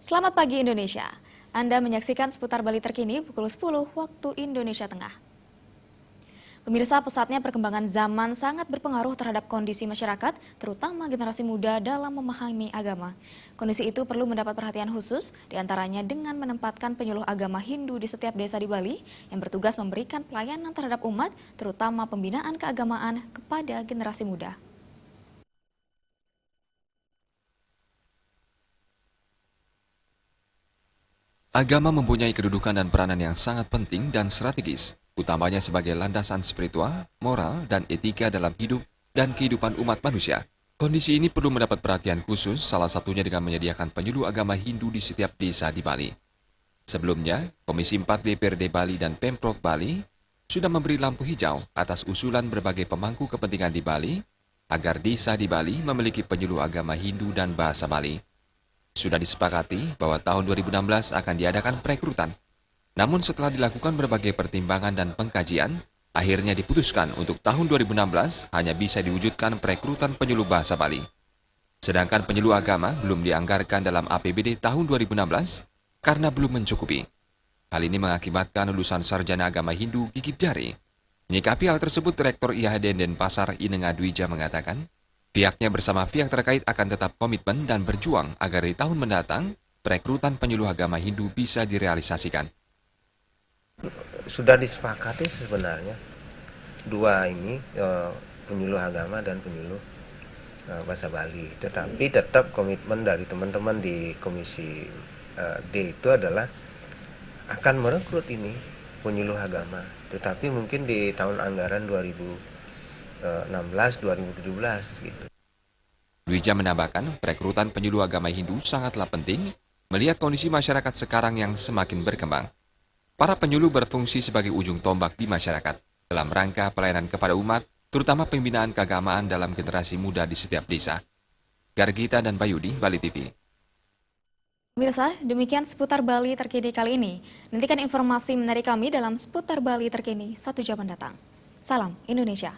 Selamat pagi Indonesia. Anda menyaksikan seputar Bali terkini pukul 10 waktu Indonesia Tengah. Pemirsa, pesatnya perkembangan zaman sangat berpengaruh terhadap kondisi masyarakat, terutama generasi muda dalam memahami agama. Kondisi itu perlu mendapat perhatian khusus, diantaranya dengan menempatkan penyuluh agama Hindu di setiap desa di Bali yang bertugas memberikan pelayanan terhadap umat, terutama pembinaan keagamaan kepada generasi muda. Agama mempunyai kedudukan dan peranan yang sangat penting dan strategis, utamanya sebagai landasan spiritual, moral, dan etika dalam hidup dan kehidupan umat manusia. Kondisi ini perlu mendapat perhatian khusus, salah satunya dengan menyediakan penyuluh agama Hindu di setiap desa di Bali. Sebelumnya, Komisi 4 DPRD Bali dan Pemprov Bali sudah memberi lampu hijau atas usulan berbagai pemangku kepentingan di Bali agar desa di Bali memiliki penyuluh agama Hindu dan bahasa Bali. Sudah disepakati bahwa tahun 2016 akan diadakan perekrutan. Namun setelah dilakukan berbagai pertimbangan dan pengkajian, akhirnya diputuskan untuk tahun 2016 hanya bisa diwujudkan perekrutan penyuluh bahasa Bali. Sedangkan penyuluh agama belum dianggarkan dalam APBD tahun 2016 karena belum mencukupi. Hal ini mengakibatkan lulusan sarjana agama Hindu gigit jari. Menyikapi hal tersebut, Direktur IHD Denpasar Inenga Dwija mengatakan, pihaknya bersama pihak terkait akan tetap komitmen dan berjuang agar di tahun mendatang, perekrutan penyuluh agama Hindu bisa direalisasikan. Sudah disepakati sebenarnya dua ini, penyuluh agama dan penyuluh bahasa Bali. Tetapi tetap komitmen dari teman-teman di Komisi D itu adalah akan merekrut ini penyuluh agama. Tetapi mungkin di tahun anggaran 2016-2017 gitu. Dwija menambahkan, perekrutan penyuluh agama Hindu sangatlah penting melihat kondisi masyarakat sekarang yang semakin berkembang. Para penyuluh berfungsi sebagai ujung tombak di masyarakat dalam rangka pelayanan kepada umat, terutama pembinaan keagamaan dalam generasi muda di setiap desa. Gargita dan Bayudi, Bali TV. Pemirsa, demikian seputar Bali terkini kali ini. Nantikan informasi menarik kami dalam seputar Bali terkini 1 jam mendatang. Salam Indonesia.